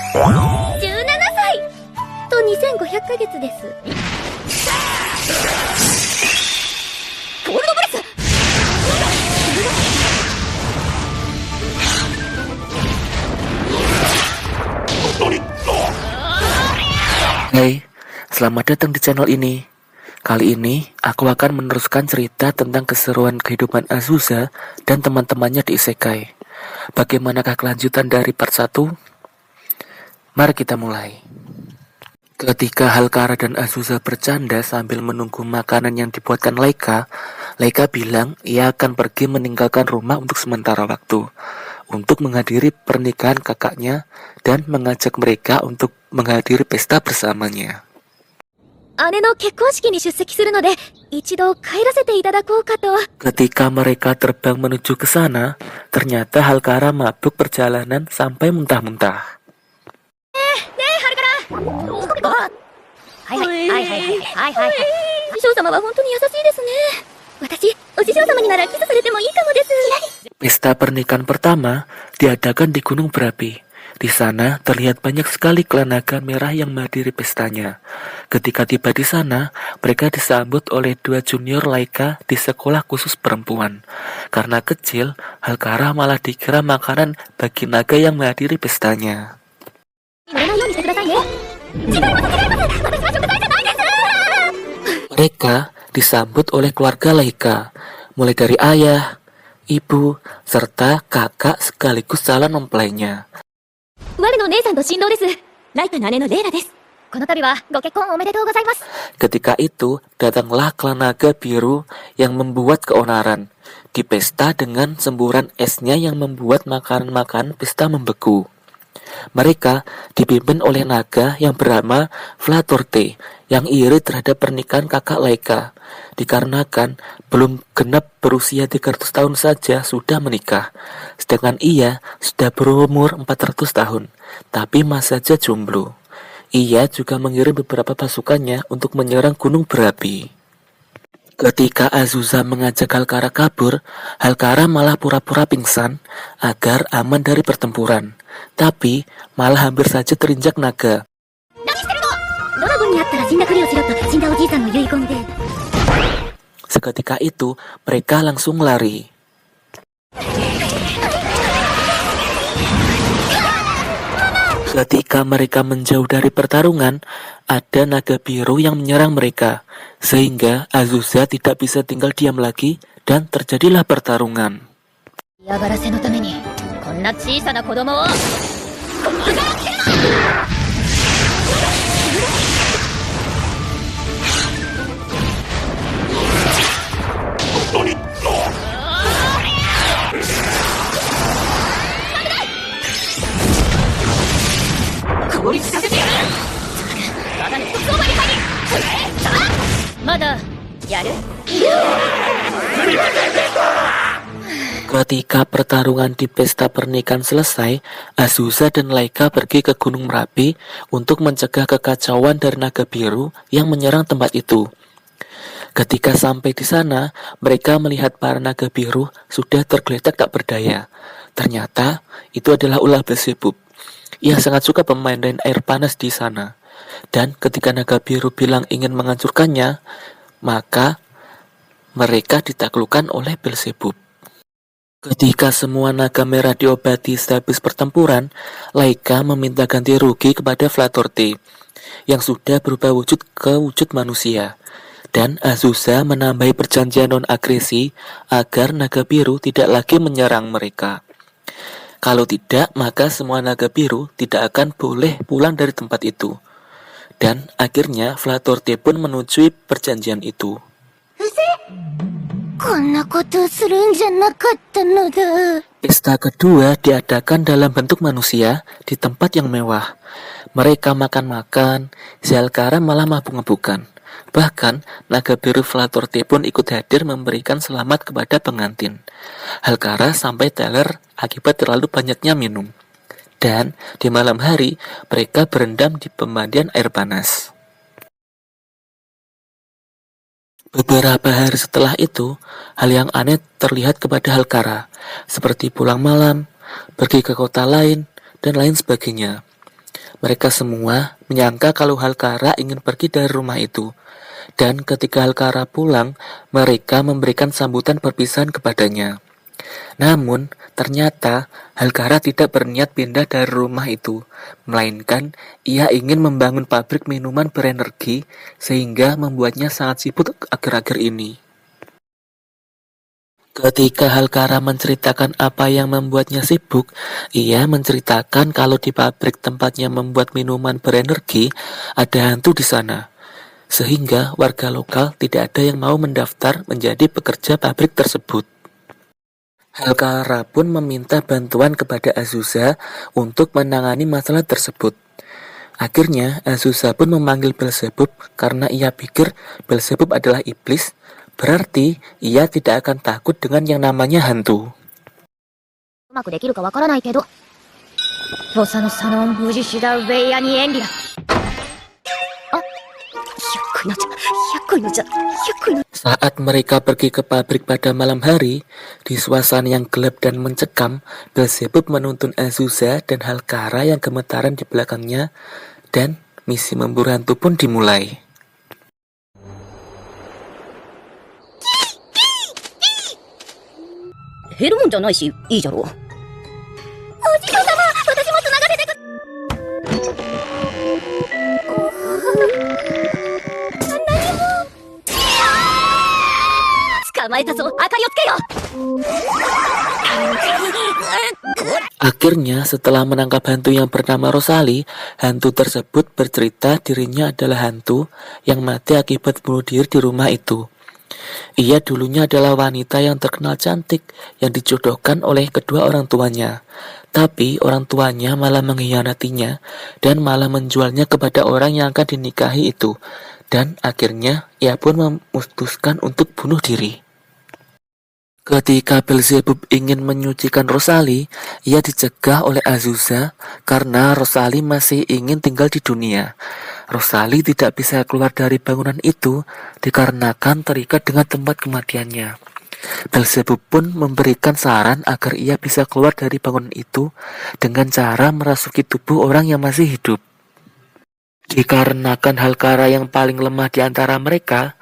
17歳と2500ヶ月です。ゴールドブレス。Hai, selamat datang di channel ini. Kali ini, aku akan meneruskan cerita tentang keseruan kehidupan Azusa dan teman-temannya di Isekai. Bagaimanakah kelanjutan dari part 1? Mari kita mulai. Ketika Halkara dan Azusa bercanda sambil menunggu makanan yang dibuatkan Laika, Laika bilang ia akan pergi meninggalkan rumah untuk sementara waktu, untuk menghadiri pernikahan kakaknya dan mengajak mereka untuk menghadiri pesta bersamanya. 姉の結婚式に出席するので、一度帰らせていただこうかと。 Ketika mereka terbang menuju ke sana, ternyata Halkara mabuk perjalanan sampai muntah-muntah. はい。師匠様は本当に優しいですね。私、お師匠様にならキスされてもいいかもです。 Pesta pernikahan pertama diadakan di Gunung Berapi. Di sana terlihat banyak sekali klan naga merah yang menghadiri pestanya. Ketika tiba di sana, mereka disambut oleh 2 junior Laika di sekolah khusus perempuan. Karena kecil, Halkara malah dikira makanan bagi naga yang menghadiri pestanya. Mereka disambut oleh keluarga Laika, mulai dari ayah, ibu, serta kakak sekaligus calon mempelainya. 我の姉さんと新郎です。ライカの姉のレイラです。この度はご結婚おめでとうございます。 Ketika itu, datanglah klan naga biru yang membuat keonaran di pesta dengan semburan esnya yang membuat makanan-makanan pesta membeku. Mereka dipimpin oleh naga yang bernama Flatorte yang iri terhadap pernikahan kakak Laika, dikarenakan belum genap berusia 300 tahun saja sudah menikah, sedangkan ia sudah berumur 400 tahun, tapi masih saja jomblo. Ia juga mengirim beberapa pasukannya untuk menyerang Gunung Berapi. Ketika Azusa mengajak Halkara kabur, Halkara malah pura-pura pingsan agar aman dari pertempuran. Tapi malah hampir saja terinjak naga. Seketika itu, mereka langsung lari. Ketika mereka menjauh dari pertarungan, ada naga biru yang menyerang mereka, sehingga Azusa tidak bisa tinggal diam lagi dan terjadilah pertarungan. Ketika pertarungan di pesta pernikahan selesai, Azusa dan Laika pergi ke Gunung Merapi untuk mencegah kekacauan dari naga biru yang menyerang tempat itu. Ketika sampai di sana, mereka melihat para naga biru sudah tergeletak tak berdaya. Ternyata itu adalah ulah Beelzebub. Ia sangat suka pemainan air panas di sana. Dan ketika naga biru bilang ingin menghancurkannya, maka mereka ditaklukkan oleh Beelzebub. Ketika semua naga merah diobati sehabis pertempuran, Laika meminta ganti rugi kepada Flatorte yang sudah berubah wujud ke wujud manusia. Dan Azusa menambahi perjanjian non-agresi agar naga biru tidak lagi menyerang mereka. Kalau tidak, maka semua naga biru tidak akan boleh pulang dari tempat itu. Dan akhirnya Flatorte pun menyetujui perjanjian itu. Pesta kedua diadakan dalam bentuk manusia di tempat yang mewah. Mereka makan-makan, si Halkara malah mabuk-mabukan. Bahkan, naga biru Flatorte pun ikut hadir memberikan selamat kepada pengantin. Halkara sampai teler akibat terlalu banyaknya minum. Dan di malam hari, mereka berendam di pemandian air panas. Beberapa hari setelah itu, hal yang aneh terlihat kepada Halkara, seperti pulang malam, pergi ke kota lain, dan lain sebagainya. Mereka semua menyangka kalau Halkara ingin pergi dari rumah itu. Dan ketika Halkara pulang, mereka memberikan sambutan perpisahan kepadanya. Namun, ternyata Halkara tidak berniat pindah dari rumah itu, melainkan ia ingin membangun pabrik minuman berenergi sehingga membuatnya sangat sibuk akhir-akhir ini. Ketika Halkara menceritakan apa yang membuatnya sibuk, ia menceritakan kalau di pabrik tempatnya membuat minuman berenergi ada hantu di sana. Sehingga warga lokal tidak ada yang mau mendaftar menjadi pekerja pabrik tersebut. Halkara pun meminta bantuan kepada Azusa untuk menangani masalah tersebut. Akhirnya, Azusa pun memanggil Belzebub karena ia pikir Belzebub adalah iblis, berarti ia tidak akan takut dengan yang namanya hantu. うまくできるかわからないけど、ロサノサノン無事シダウェイヤにエンリア。あ、100 Saat mereka pergi ke pabrik pada malam hari, di suasana yang gelap dan mencekam, Belzebub menuntun Azusa dan Halkara yang gemetaran di belakangnya, dan misi memburu hantu pun dimulai. 減るもんじゃないし、いいじゃろう。お師匠様、私も繋がれてく。何も。捕まえたぞ、明かりをつけよ。Akhirnya, setelah menangkap hantu yang bernama Rosali, hantu tersebut bercerita dirinya adalah hantu yang mati akibat bunuh diri di rumah itu. Ia dulunya adalah wanita yang terkenal cantik yang dijodohkan oleh kedua orang tuanya. Tapi orang tuanya malah mengkhianatinya dan malah menjualnya kepada orang yang akan dinikahi itu. Dan akhirnya ia pun memutuskan untuk bunuh diri. Ketika Belzebub ingin menyucikan Rosali, ia dicegah oleh Azusa karena Rosali masih ingin tinggal di dunia. Rosali tidak bisa keluar dari bangunan itu dikarenakan terikat dengan tempat kematiannya. Belzebub pun memberikan saran agar ia bisa keluar dari bangunan itu dengan cara merasuki tubuh orang yang masih hidup. Dikarenakan Halkara yang paling lemah di antara mereka,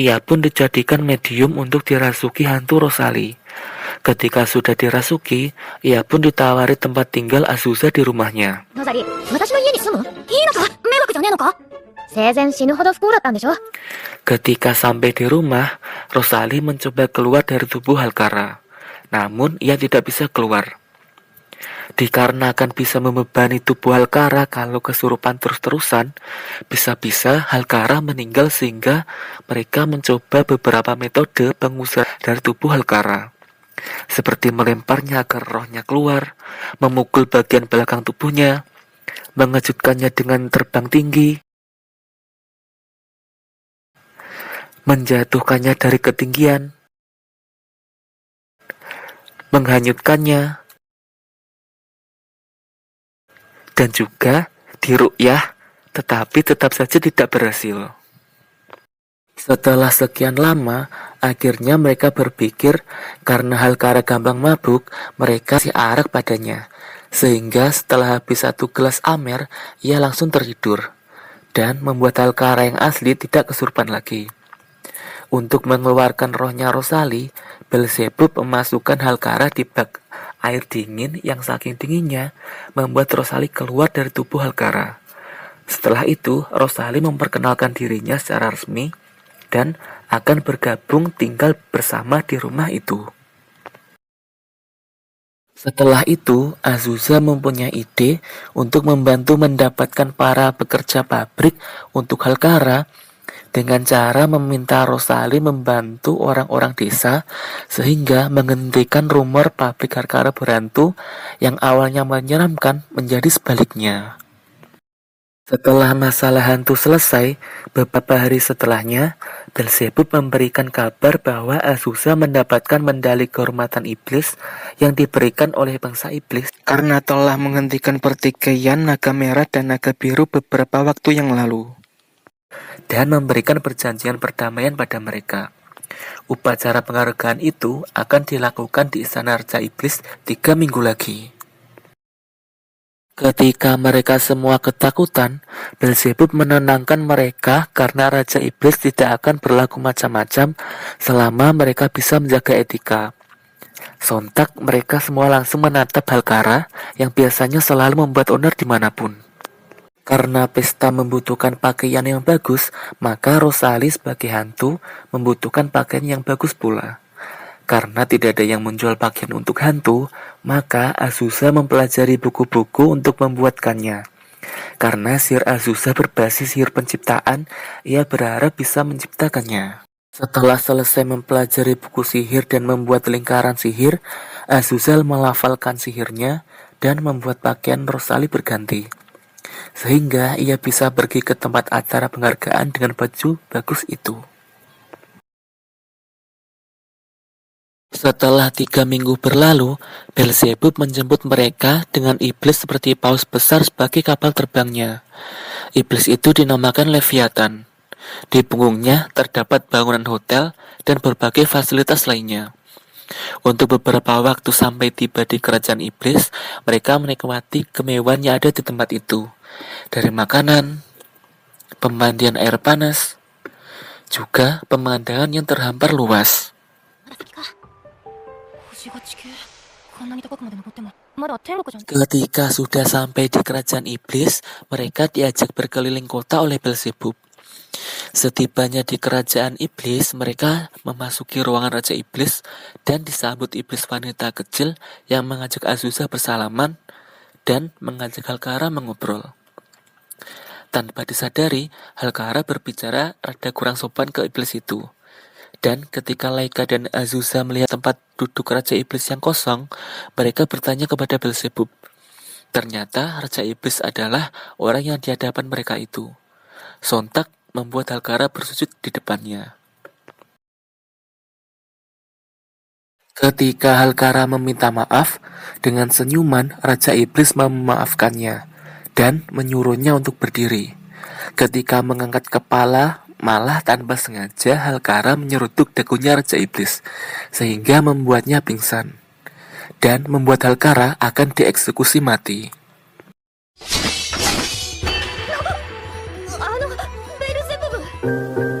ia pun dijadikan medium untuk dirasuki hantu Rosali. Ketika sudah dirasuki, ia pun ditawari tempat tinggal Azusa di rumahnya. ロザリ、私の家に住む？いいのか？迷惑じゃねえのか？生前死ぬほど不幸だったんでしょ？ Ketika sampai di rumah, Rosali mencoba keluar dari tubuh Halkara. Namun, ia tidak bisa keluar. Dikarenakan bisa membebani tubuh Halkara kalau kesurupan terus-terusan, bisa-bisa Halkara meninggal sehingga mereka mencoba beberapa metode pengusir dari tubuh Halkara. Seperti melemparnya agar rohnya keluar, memukul bagian belakang tubuhnya, mengejutkannya dengan terbang tinggi, menjatuhkannya dari ketinggian, menghanyutkannya, dan juga diruqyah, tetapi tetap saja tidak berhasil. Setelah sekian lama, akhirnya mereka berpikir karena Halkara gampang mabuk, mereka si arak padanya. Sehingga setelah habis 1 gelas amer, ia langsung tertidur dan membuat Halkara yang asli tidak kesurupan lagi. Untuk mengeluarkan rohnya Rosali, Belzebub memasukkan Halkara di bak air dingin yang saking dinginnya membuat Rosali keluar dari tubuh Halkara. Setelah itu, Rosali memperkenalkan dirinya secara resmi dan akan bergabung tinggal bersama di rumah itu. Setelah itu, Azusa mempunyai ide untuk membantu mendapatkan para pekerja pabrik untuk Halkara dengan cara meminta Rosali membantu orang-orang desa sehingga menghentikan rumor pabrik Halkara berhantu yang awalnya menyeramkan menjadi sebaliknya. Setelah masalah hantu selesai, beberapa hari setelahnya, Belzebub memberikan kabar bahwa Azusa mendapatkan medali kehormatan iblis yang diberikan oleh bangsa iblis karena telah menghentikan pertikaian naga merah dan naga biru beberapa waktu yang lalu, dan memberikan perjanjian perdamaian pada mereka. Upacara penghargaan itu akan dilakukan di Istana Raja Iblis 3 minggu lagi. Ketika mereka semua ketakutan, Belzebub menenangkan mereka karena Raja Iblis tidak akan berlaku macam-macam selama mereka bisa menjaga etika. Sontak mereka semua langsung menatap Halkara yang biasanya selalu membuat onar dimanapun. Karena pesta membutuhkan pakaian yang bagus, maka Rosali sebagai hantu membutuhkan pakaian yang bagus pula. Karena tidak ada yang menjual pakaian untuk hantu, maka Azusa mempelajari buku-buku untuk membuatkannya. Karena sihir Azusa berbasis sihir penciptaan, ia berharap bisa menciptakannya. Setelah selesai mempelajari buku sihir dan membuat lingkaran sihir, Azusa melafalkan sihirnya dan membuat pakaian Rosali berganti. Sehingga ia bisa pergi ke tempat acara penghargaan dengan baju bagus itu. Setelah 3 minggu berlalu, Belzebub menjemput mereka dengan iblis seperti paus besar sebagai kapal terbangnya. Iblis itu dinamakan Leviathan. Di punggungnya terdapat bangunan hotel dan berbagai fasilitas lainnya. Untuk beberapa waktu sampai tiba di kerajaan iblis, mereka menikmati kemewahan yang ada di tempat itu. Dari makanan, pemandian air panas, juga pemandangan yang terhampar luas. Ketika sudah sampai di kerajaan iblis, mereka diajak berkeliling kota oleh Belzebub. Setibanya di kerajaan iblis, mereka memasuki ruangan Raja Iblis dan disambut iblis wanita kecil yang mengajak Azusa bersalaman dan mengajak Halkara mengobrol. Tanpa disadari, Halkara berbicara rada kurang sopan ke iblis itu. Dan ketika Laika dan Azusa melihat tempat duduk Raja Iblis yang kosong, mereka bertanya kepada Belzebub. Ternyata Raja Iblis adalah orang yang di hadapan mereka itu. Sontak membuat Halkara bersujud di depannya. Ketika Halkara meminta maaf, dengan senyuman Raja Iblis memaafkannya dan menyuruhnya untuk berdiri. Ketika mengangkat kepala, malah tanpa sengaja Halkara menyeruduk dagunya Raja Iblis, sehingga membuatnya pingsan, dan membuat Halkara akan dieksekusi mati. Belzebub!